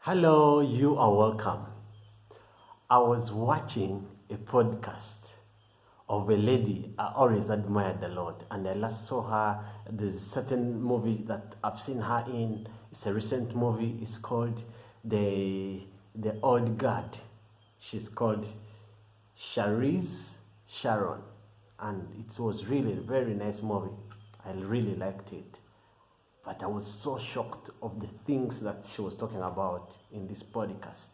Hello, you are welcome. I was watching a podcast of a lady I always admired a lot, and I last saw her. There's a certain movie that I've seen her in. It's a recent movie. It's called The Old Guard. She's called Charlize Sharon, and it was really a very nice movie. I really liked it. But I was so shocked of the things that she was talking about in this podcast.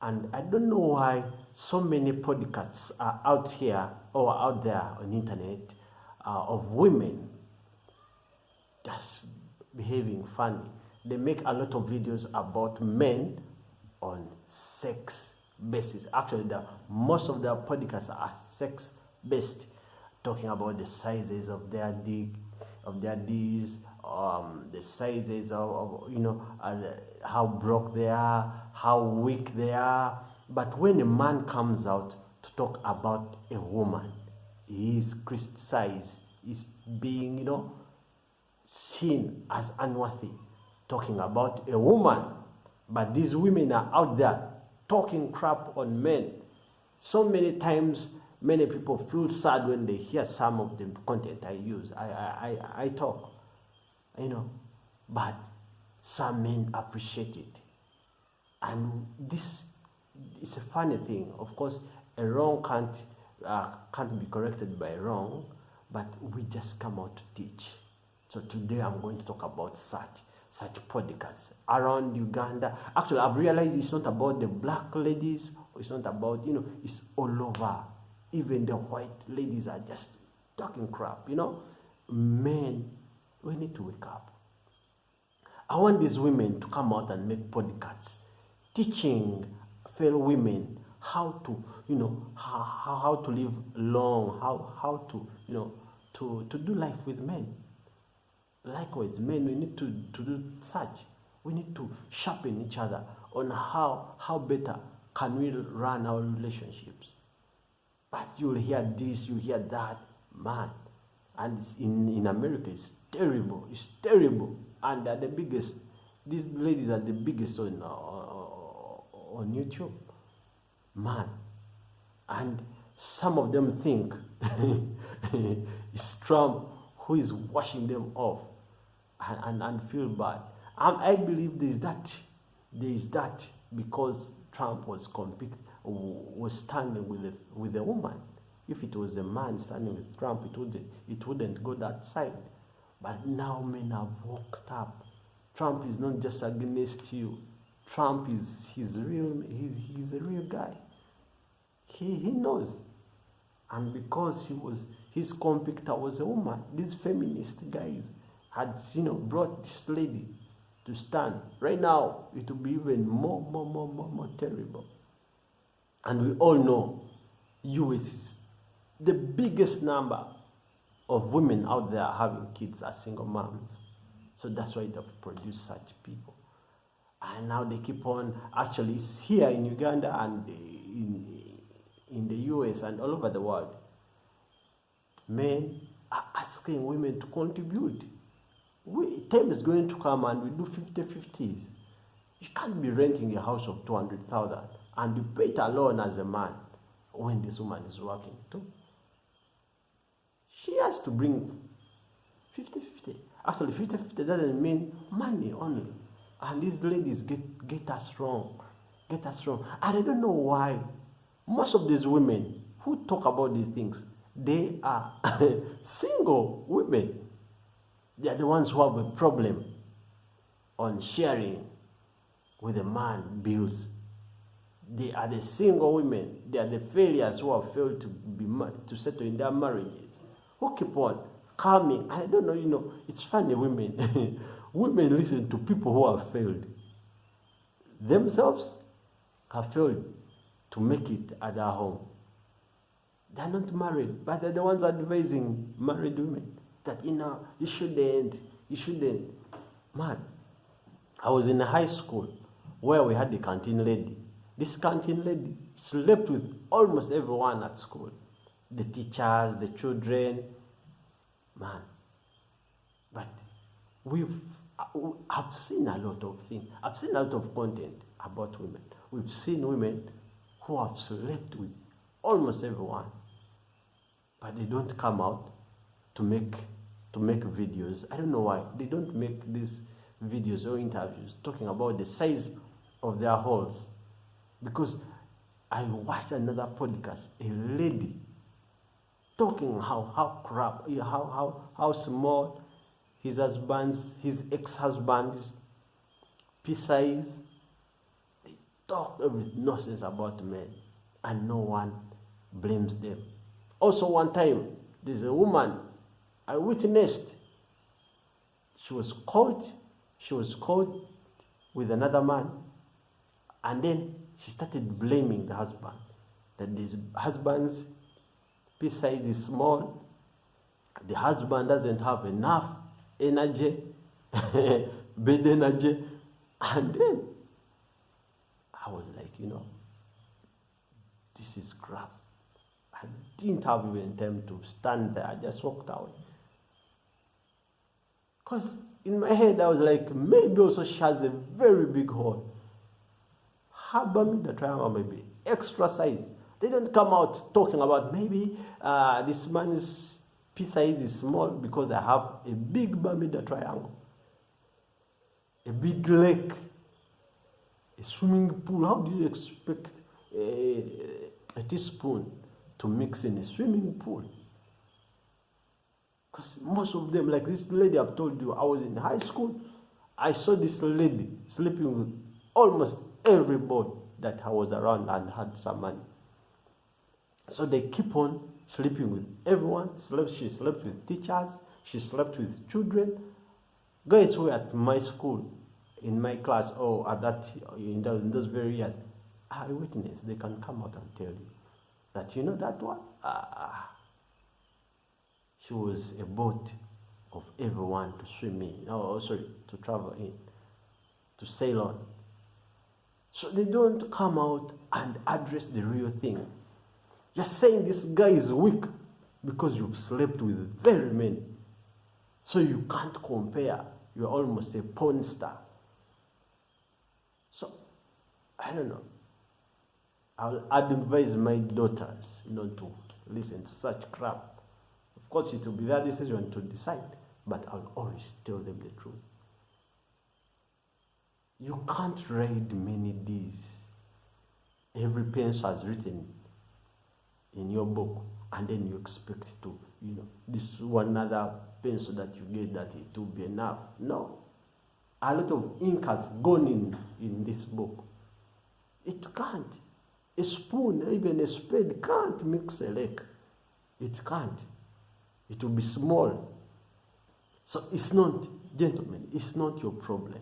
And I don't know why so many podcasts are out here or out there on the internet of women just behaving funny. They make a lot of videos about men on sex basis. Actually, most of their podcasts are sex based, talking about the sizes of their dick, of their D's, the sizes of how broke they are, how weak they are. But when a man comes out to talk about a woman, he is criticized, is being seen as unworthy, talking about a woman. But these women are out there talking crap on men. So many times, many people feel sad when they hear some of the content I use. I talk, but some men appreciate it. And this is a funny thing. Of course, a wrong can't be corrected by wrong, but we just come out to teach. So today I'm going to talk about such podcasts around Uganda. Actually, I've realized it's not about the black ladies, it's not about, it's all over. Even the white ladies are just talking crap, Men, we need to wake up. I want these women to come out and make podcasts teaching fellow women how to, how to live long, how to, to do life with men. Likewise, men, we need to do such. We need to sharpen each other on how better can we run our relationships. But you'll hear this, you hear that, man. And in America, it's terrible. It's terrible. And they're the biggest. These ladies are the biggest on YouTube, man. And some of them think it's Trump who is washing them off and feel bad. And I believe there is that because Trump was standing with a woman. If it was a man standing with Trump, it wouldn't go that side. But now men have woke up. Trump is not just against you. Trump he's a real guy. He knows. And because his competitor was a woman, these feminist guys had brought this lady to stand. Right now it will be even more terrible. And we all know US is the biggest number of women out there having kids are single moms. So that's why they've produced such people. And now they keep on, actually it's here in Uganda and in the US and all over the world. Men are asking women to contribute. Time is going to come and we do 50-50s. You can't be renting a house of 200,000 and you pay it alone as a man when this woman is working too. She has to bring 50-50. Actually, 50-50 doesn't mean money only. And these ladies get us wrong. Get us wrong. And I don't know why most of these women who talk about these things, they are single women. They are the ones who have a problem on sharing with a man bills. They are the single women. They are the failures who have failed to settle in their marriages. Who keep on coming. And I don't know, it's funny, women. Women listen to people who have failed. Themselves have failed to make it at their home. They're not married, but they're the ones advising married women that, you shouldn't. Man, I was in a high school where we had the canteen lady. This canteen lady slept with almost everyone at school. The teachers, the children, man. But we've I've seen a lot of things. I've seen a lot of content about women. We've seen women who have slept with almost everyone, but they don't come out to make videos. I don't know why they don't make these videos or interviews talking about the size of their holes. Because I watched another podcast, a lady talking how small his ex-husband's pea size. They talk with nonsense about men, and no one blames them. Also, one time there's a woman I witnessed. She was caught with another man, and then she started blaming the husband, that this husband's pea size is small, the husband doesn't have enough energy, bed energy. And then I was like, this is crap. I didn't have even time to stand there. I just walked away. Because in my head, I was like, maybe also she has a very big hole. Her Bermuda Triangle may be extra size. They don't come out talking about maybe this man's pea size is small because I have a big Bermuda Triangle, a big lake, a swimming pool. How do you expect a teaspoon to mix in a swimming pool? Because most of them, like this lady I've told you, I was in high school, I saw this lady sleeping with almost every boy that I was around and had some money. So they keep on sleeping with everyone. She slept with teachers, she slept with children. Guys who were at my school, in my class, or at that in those very years, I witness. They can come out and tell you that that one. She was a boat of everyone to swim in. To travel in, to sail on. So they don't come out and address the real thing. You're saying this guy is weak because you've slept with very many. So you can't compare. You're almost a porn star. So, I don't know. I'll advise my daughters not to listen to such crap. Of course, it will be their decision to decide, but I'll always tell them the truth. You can't read many D's. Every pencil has written in your book, and then you expect to, this one other pencil that you get, that it will be enough. No. A lot of ink has gone in this book. It can't. A spoon, even a spade, can't mix a lake. It can't. It will be small. So it's not, gentlemen, it's not your problem.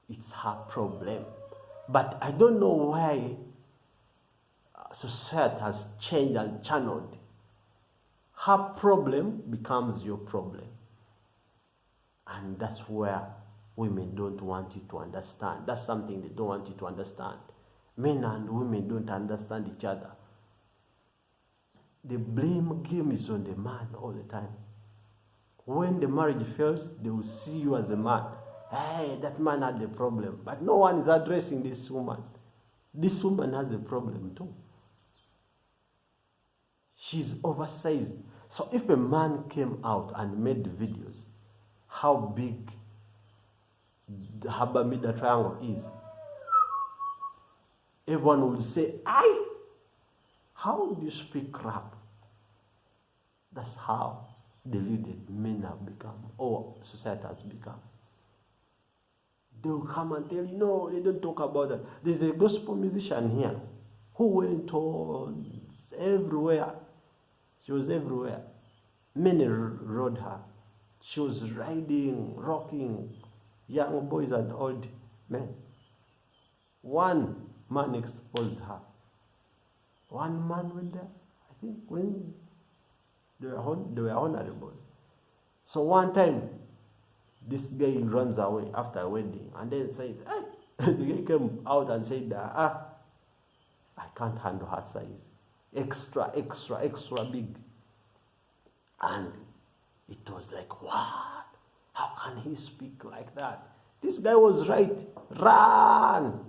It's her problem. But I don't know why society has changed and channeled. Her problem becomes your problem. And that's where women don't want you to understand. That's something they don't want you to understand. Men and women don't understand each other. The blame game is on the man all the time. When the marriage fails, they will see you as a man. Hey, that man had a problem. But no one is addressing this woman. This woman has a problem too. She's oversized. So if a man came out and made videos, how big the Bermuda Triangle is, everyone would say, "Aye, how would you speak crap?" That's how deluded men have become, or society has become. They will come and tell you, no, they don't talk about that. There's a gospel musician here who went on everywhere. She was everywhere. Many rode her. She was riding, rocking young boys and old men. One man exposed her. One man went there, I think, when they were honorables. So one time, this guy runs away after a wedding and then says, hey, the guy came out and said, I can't handle her size. Extra big. And it was like, what? How can he speak like that? This guy was right. Run!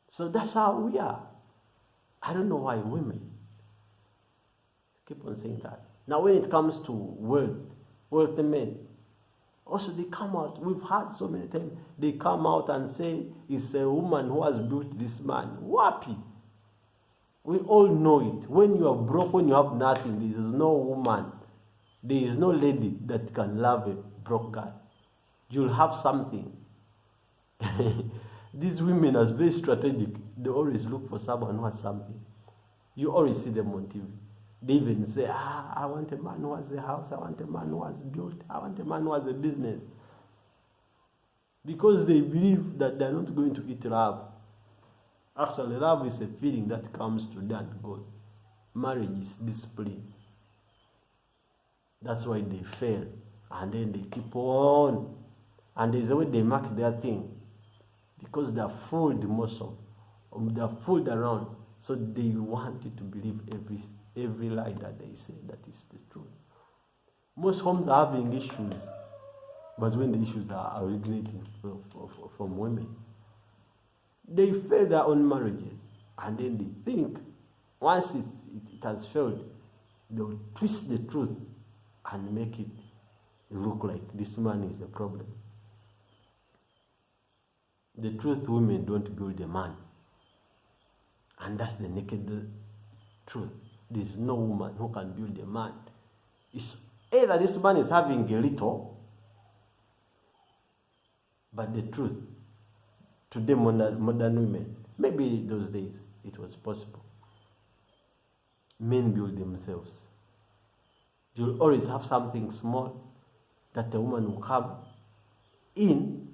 So that's how we are. I don't know why women keep on saying that. Now when it comes to wealthy men, also they come out. We've had so many times, they come out and say, it's a woman who has built this man. Wapi. We all know it. When you are broke, when you have nothing, there is no woman, there is no lady that can love a broke guy. You'll have something. These women are very strategic. They always look for someone who has something. You always see them on TV. They even say, I want a man who has a house. I want a man who has built. I want a man who has a business. Because they believe that they're not going to eat love. Actually, love is a feeling that comes to that goes. Marriage is discipline. That's why they fail. And then they keep on. And there's a way they mark their thing. Because they're fooled most of them. They're fooled around. So they want you to believe every lie that they say that is the truth. Most homes are having issues. But when the issues are originating from women, they fail their own marriages. And then they think, once it has failed, they'll twist the truth and make it look like this man is the problem. The truth, women don't build a man. And that's the naked truth. There's no woman who can build a man. It's either this man is having a little, but the truth, today modern women, maybe those days it was possible. Men build themselves. You'll always have something small that a woman will come in,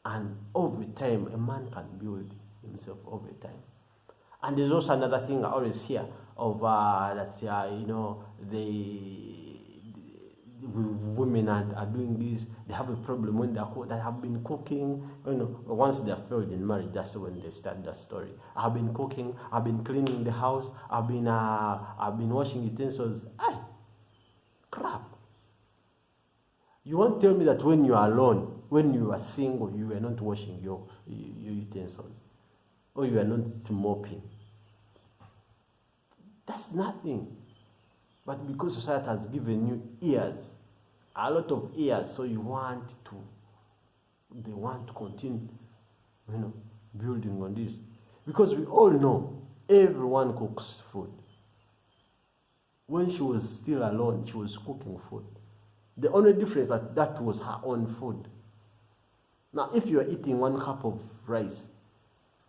and over time a man can build himself over time. And there's also another thing I always hear of women are doing this. They have a problem when they have been cooking. Once they are failed in marriage, that's when they start that story. I've been cooking. I've been cleaning the house. I've been washing utensils. Crap. You won't tell me that when you are alone, when you are single, you are not washing your utensils, or you are not mopping. That's nothing. But because society has given you ears, a lot of ears, so they want to continue, building on this. Because we all know everyone cooks food. When she was still alone, she was cooking food. The only difference that was her own food. Now, if you are eating 1 cup of rice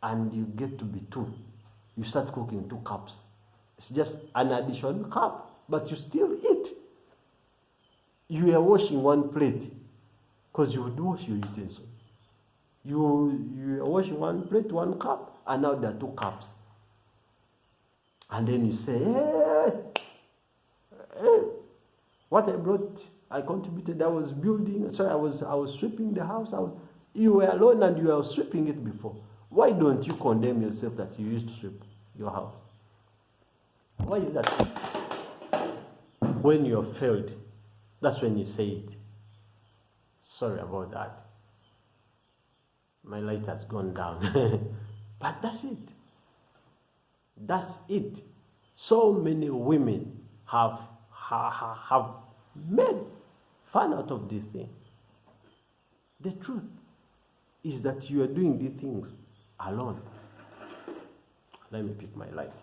and you get to be 2, you start cooking 2 cups. It's just an additional cup, but you still eat. You are washing 1 plate because you would wash your utensils. You are washing 1 plate, 1 cup, and now there are 2 cups. And then you say, hey, what I brought, I contributed. I was building. Sorry, I was sweeping the house. You were alone and you were sweeping it before. Why don't you condemn yourself that you used to sweep your house? Why is that? When you have failed, that's when you say it. Sorry about that. My light has gone down. But that's it. That's it. So many women have made fun out of this thing. The truth is that you are doing these things alone. Let me pick my light.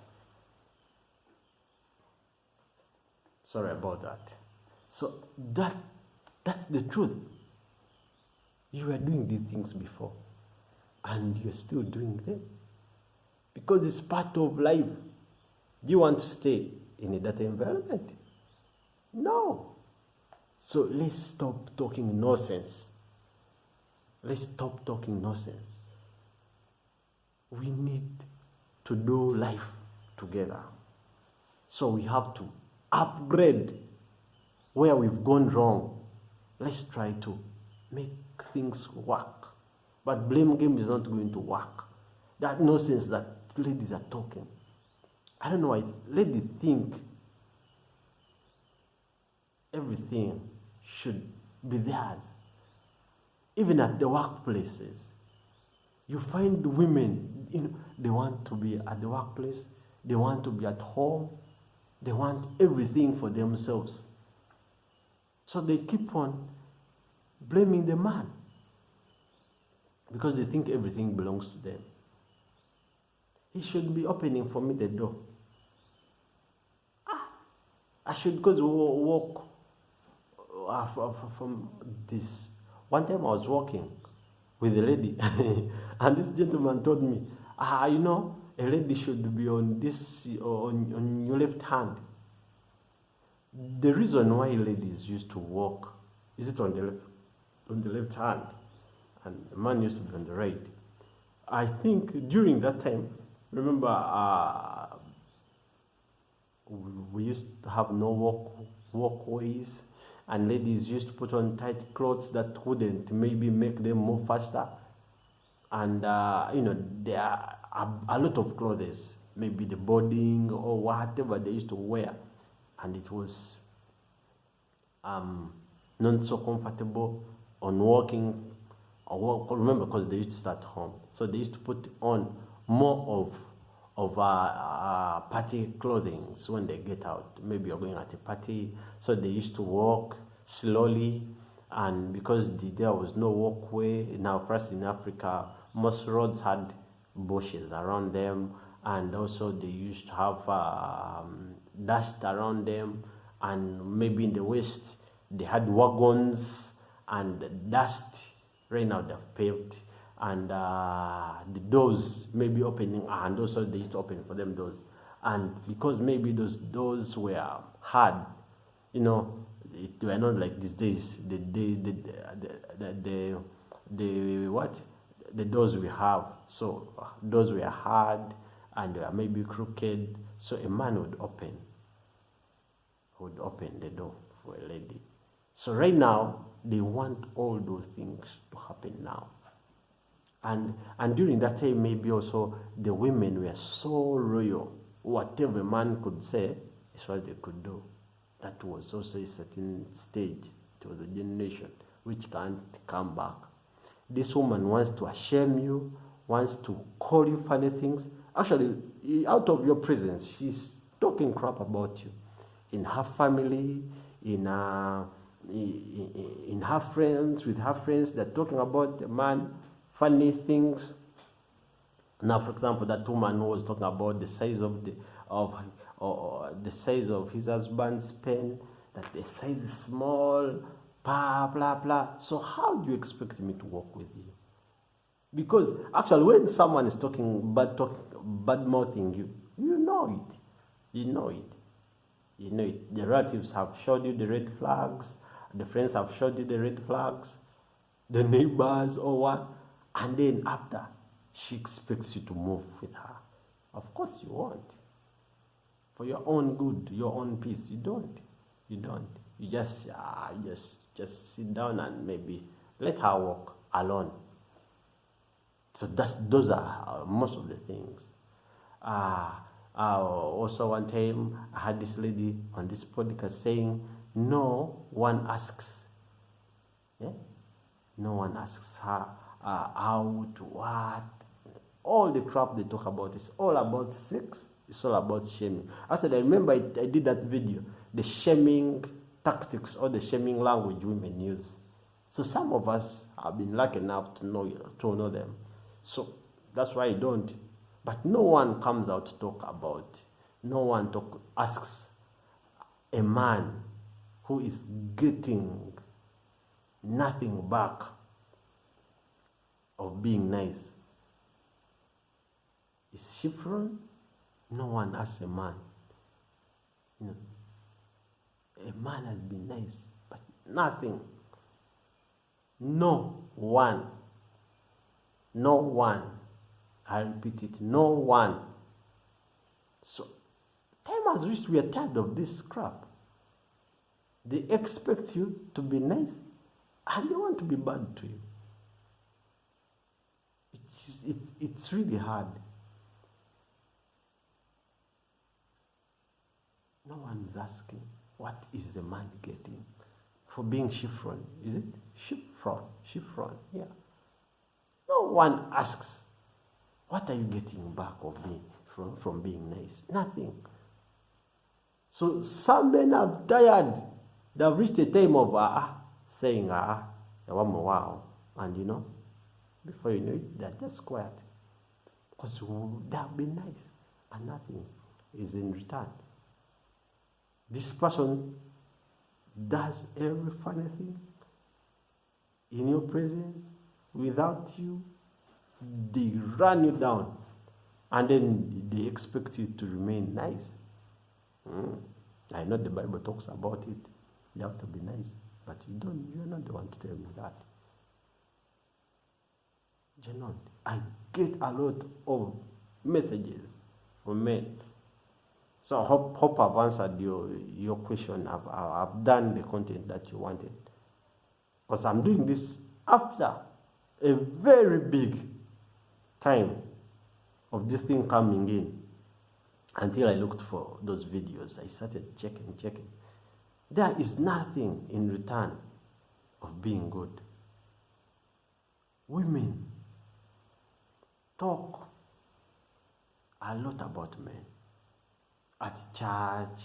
Sorry about that. So that's the truth. You were doing these things before, and you're still doing them because it's part of life. Do you want to stay in that environment? No. So let's stop talking nonsense. Let's stop talking nonsense. We need to do life together. So we have to upgrade where we've gone wrong. Let's try to make things work. But blame game is not going to work. That nonsense that ladies are talking. I don't know why ladies think everything should be theirs. Even at the workplaces, you find women, they want to be at the workplace, they want to be at home, they want everything for themselves. So they keep on blaming the man because they think everything belongs to them. He should be opening for me the door. I should go to walk from this. One time I was walking with a lady and this gentleman told me, a lady should be on your left hand. The reason why ladies used to walk, is it on the left hand, and the man used to be on the right. I think during that time, remember, we used to have no walkways, and ladies used to put on tight clothes that wouldn't maybe make them move faster. And there are a lot of clothes, maybe the boarding or whatever they used to wear, and it was not so comfortable on walking. Remember, because they used to start home, so they used to put on more of party clothing when they get out. Maybe you're going at a party, so they used to walk slowly. And because there was no walkway, now first in Africa, most roads had bushes around them, and also they used to have dust around them, and maybe in the West they had wagons and dust. Right now they've paved, and the doors maybe opening, and also they used to open for them doors. And because maybe those doors were hard, it were not like these days. The doors we have, so doors were hard and they were maybe crooked. So a man would open the door for a lady. So right now they want all those things to happen now. And during that time, maybe also the women were so royal. Whatever a man could say is what they could do. That was also a certain stage. It was a generation which can't come back. This woman wants to shame you, wants to call you funny things. Actually, out of your presence, she's talking crap about you. In her family, in her friends, with her friends, they're talking about the man, funny things. Now, for example, that woman who was talking about the size of the size of his husband's pen, that the size is small, blah blah blah. So how do you expect me to work with you? Because actually, when someone is bad mouthing you, you know it. You know it. The relatives have showed you the red flags. The friends have showed you the red flags. The neighbors or what, and then after, she expects you to move with her. Of course you won't. For your own good, your own peace, you don't. You just sit down and maybe let her walk alone. So those are most of the things. Also one time I had this lady on this podcast saying, no one asks. Yeah? No one asks her out, what. All the crap they talk about is all about sex. It's all about shaming. Actually, I remember I did that video, the shaming tactics or the shaming language women use. So some of us have been lucky enough to know them. So that's why I don't. But no one comes out to talk about. No one asks a man who is getting nothing back of being nice. Is chiffon? No one asks a man. A man has been nice, but nothing. No one. I repeat it, no one. So, time has reached, we are tired of this crap. They expect you to be nice, and they want to be bad to you. It's really hard. No one is asking, what is the man getting for being chiffon. Is it? Chiffon, yeah. No one asks, what are you getting back of me from being nice? Nothing. So some men have tired. They have reached a time of saying wow. And before you know it, they're just quiet. Because they have been nice and nothing is in return. This person does every funny thing in your presence, without you. They run you down, and then they expect you to remain nice. I know the Bible talks about it. You have to be nice, but you're not the one to tell me that. You're not. I get a lot of messages from men. So I hope I've answered your question. I've done the content that you wanted. Because I'm doing this after a very big time of this thing coming in. Until I looked for those videos, I started checking. There is nothing in return of being good. Women talk a lot about men. At church,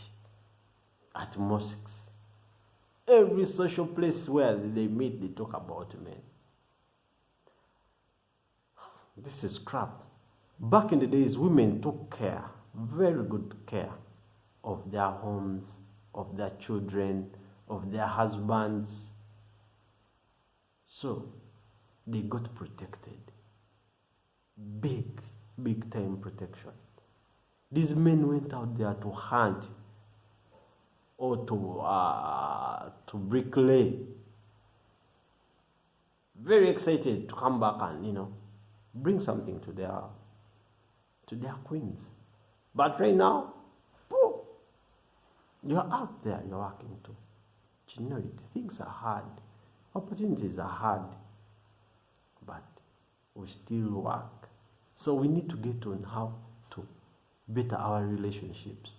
at mosques, every social place where they meet, they talk about men. This is crap. Back in the days, women took care, very good care, of their homes, of their children, of their husbands. So they got protected. Big time protection. These men went out there to hunt or to bricklay. Very excited to come back and bring something to their queens. But right now, you're out there, you're working too. You know it. Things are hard. Opportunities are hard. But we still work. So we need to get on how to better our relationships.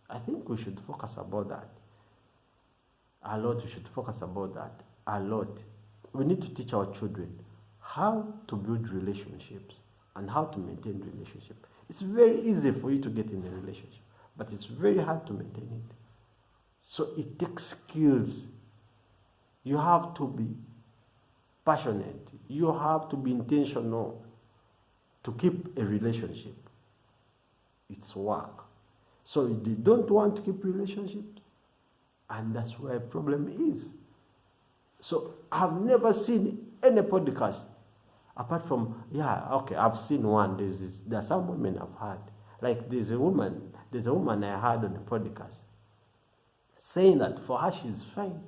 I think we should focus about that. A lot, we should focus about that. A lot. We need to teach our children how to build relationships and how to maintain relationships. It's very easy for you to get in a relationship, but it's very hard to maintain it. So it takes skills. You have to be passionate. You have to be intentional to keep a relationship. It's work. So they don't want to keep relationships, and that's where the problem is. So I've never seen any podcast apart from, I've seen one. There's some women I've had. Like there's a woman I heard on a podcast saying that for her she's fine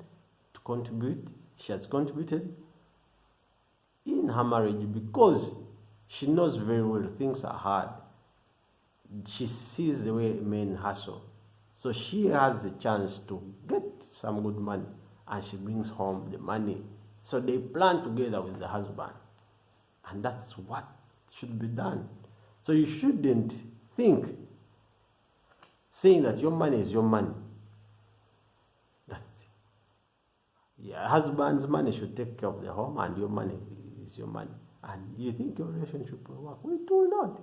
to contribute. She has contributed in her marriage because she knows very well things are hard. She sees the way men hustle. So she has the chance to get some good money and she brings home the money. So they plan together with the husband. And that's what should be done. So you shouldn't think saying that your money is your money. That your husband's money should take care of the home and your money is your money. And you think your relationship will work. It will not.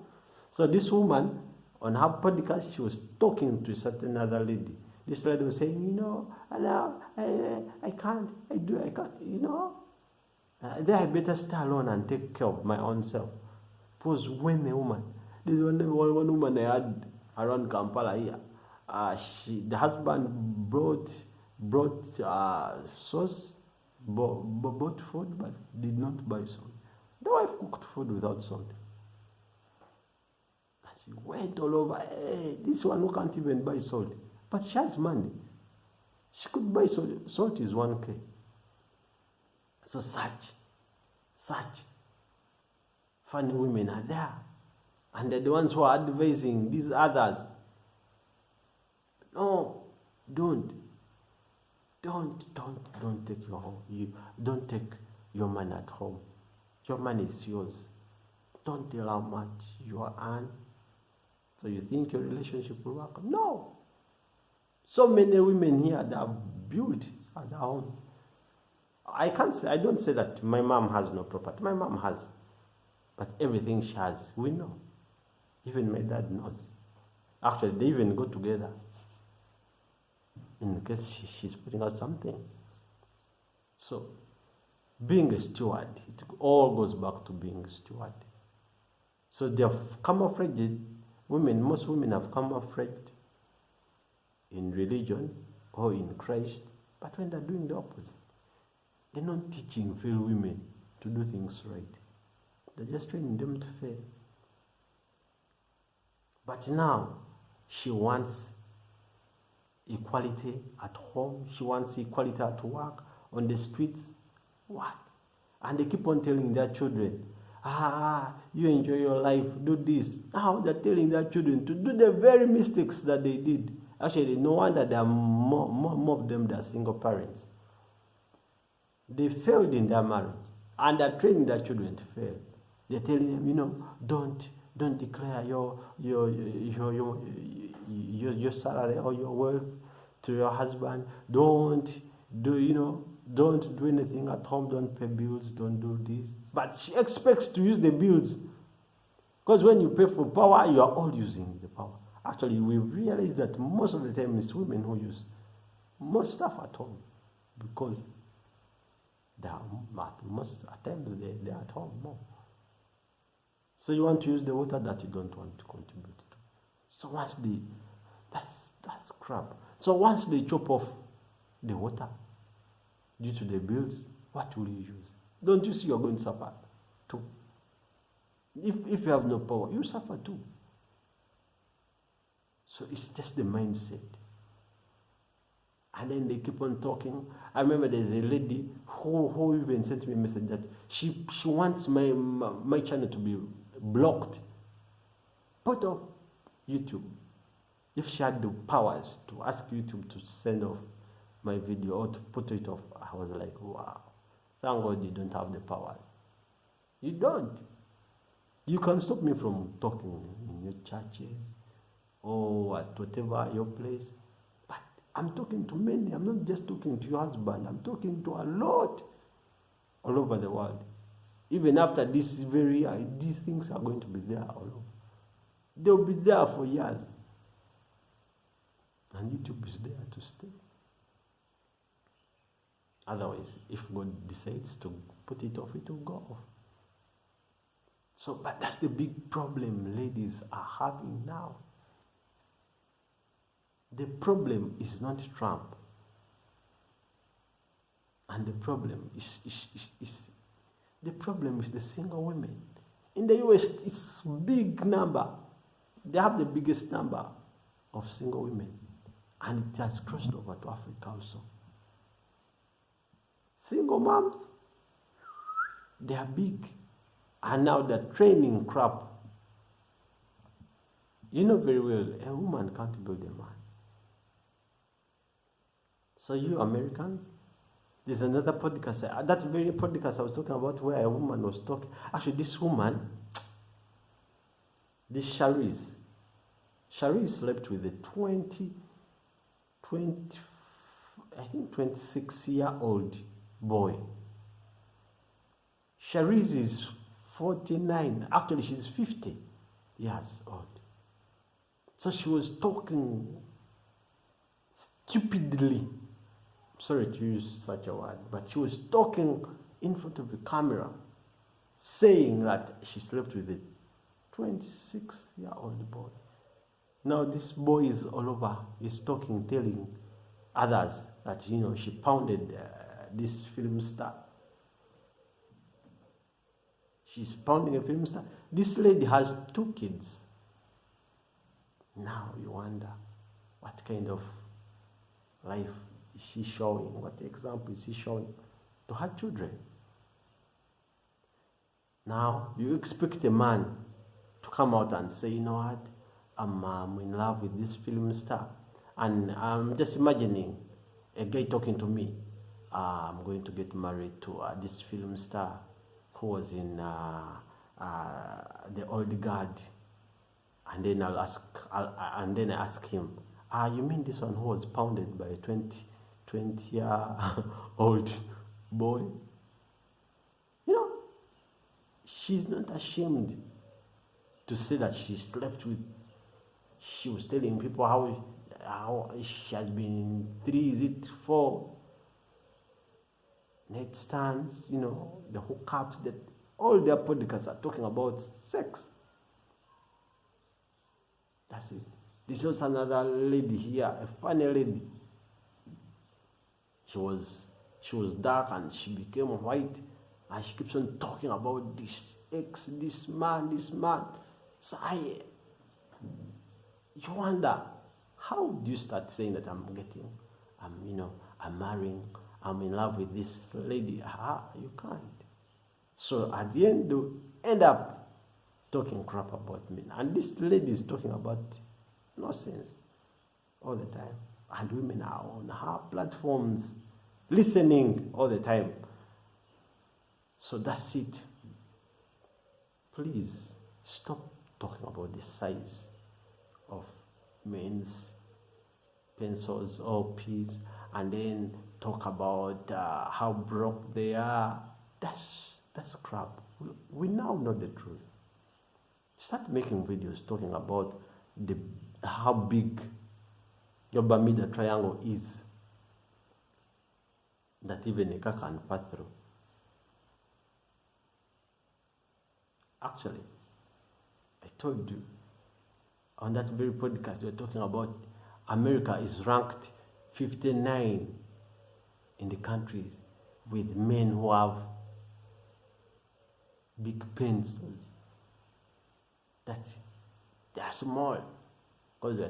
So this woman, on her podcast, she was talking to a certain other lady. This lady was saying, I can't. Then I better stay alone and take care of my own self. Because when a woman, this one woman I had around Kampala here, the husband brought sauce, bought food, but did not buy salt. The wife cooked food without salt. And she went all over. Hey, this one who can't even buy salt, but she has money. She could buy salt. Salt is 1K. So such funny women are there, and they're the ones who are advising these others. No, don't take your home. Don't take your money at home. Your money is yours. Don't tell how much you earn. So you think your relationship will work? No. So many women here that have built at their home. I can't say, I don't say that my mom has no property. My mom has. But everything she has, we know. Even my dad knows. Actually, they even go together. In case she's putting out something. So, being a steward, it all goes back to being a steward. So they have camouflaged women, most women have camouflaged in religion or in Christ, but when they're doing the opposite, they're not teaching fellow women to do things right. They're just training them to fail. But now, she wants equality at home. She wants equality at work, on the streets. What? And they keep on telling their children, you enjoy your life, do this. Now they're telling their children to do the very mistakes that they did. Actually, no wonder there are more of them that are single parents. They failed in their marriage, and they're training their children to fail. They're telling them, don't declare your salary or your wealth to your husband. Don't do anything at home. Don't pay bills. Don't do this. But she expects to use the bills, because when you pay for power, you are all using the power. Actually, we realize that most of the time it's women who use most stuff at home, because most times they're at home more. So you want to use the water that you don't want to contribute to. So that's crap. So once they chop off the water due to the bills, what will you use? Don't you see you're going to suffer too? If you have no power, you suffer too. So it's just the mindset. And then they keep on talking. I remember there's a lady who even sent me a message that she wants my channel to be blocked, put off YouTube. If she had the powers to ask YouTube to send off my video or to put it off, I was like, wow, thank God you don't have the powers. You don't. You can stop me from talking in your churches or at whatever your place. But I'm talking to many. I'm not just talking to your husband. I'm talking to a lot all over the world. Even after this these things are going to be there all over. They'll be there for years. And YouTube is there to stay. Otherwise, if God decides to put it off, it will go off. So, but that's the big problem ladies are having now. The problem is not Trump. And the problem is the single women. In the US, it's big number. They have the biggest number of single women. And it has crossed over to Africa also. Single moms, they are big. And now they're training crap. You know very well, a woman can't build a man. So you Americans, there's another podcast, that very podcast I was talking about where a woman was talking. Actually, this woman, this Sharice slept with a 26-year-old boy. Sharice is 49. Actually, she's 50 years old. So she was talking stupidly. Sorry to use such a word, but she was talking in front of the camera, saying that she slept with a 26-year-old boy. Now this boy is all over. He's talking, telling others that, she pounded this film star. She's pounding a film star. This lady has 2 kids. Now you wonder, what kind of life is she showing? What example is she showing to her children? Now you expect a man to come out and say, you know what, I'm in love with this film star. And I'm just imagining a guy talking to me. I'm going to get married to this film star who was in the Old Guard. And then I ask him, you mean this one who was pounded by a 20-year-old boy. You know, she's not ashamed to say that she slept with. She was telling people how she has been in 4 night stands, you know, the hookups, that all their podcasts are talking about sex. That's it. This was another lady here, a funny lady. She was dark and she became white, and she keeps on talking about this ex, this man. So you wonder, how do you start saying that I'm marrying, I'm in love with this lady? You can't. So at the end, you end up talking crap about me. And this lady is talking about nonsense all the time. And women are on her platforms listening all the time. So that's it. Please stop talking about the size of men's pencils or peas, and then talk about how broke they are. That's crap. We now know the truth. Start making videos talking about how big your Bermuda Triangle is, that even a car can pass through. Actually, I told you on that very podcast, we were talking about America is ranked 59 in the countries with men who have big pencils. They are small, because we are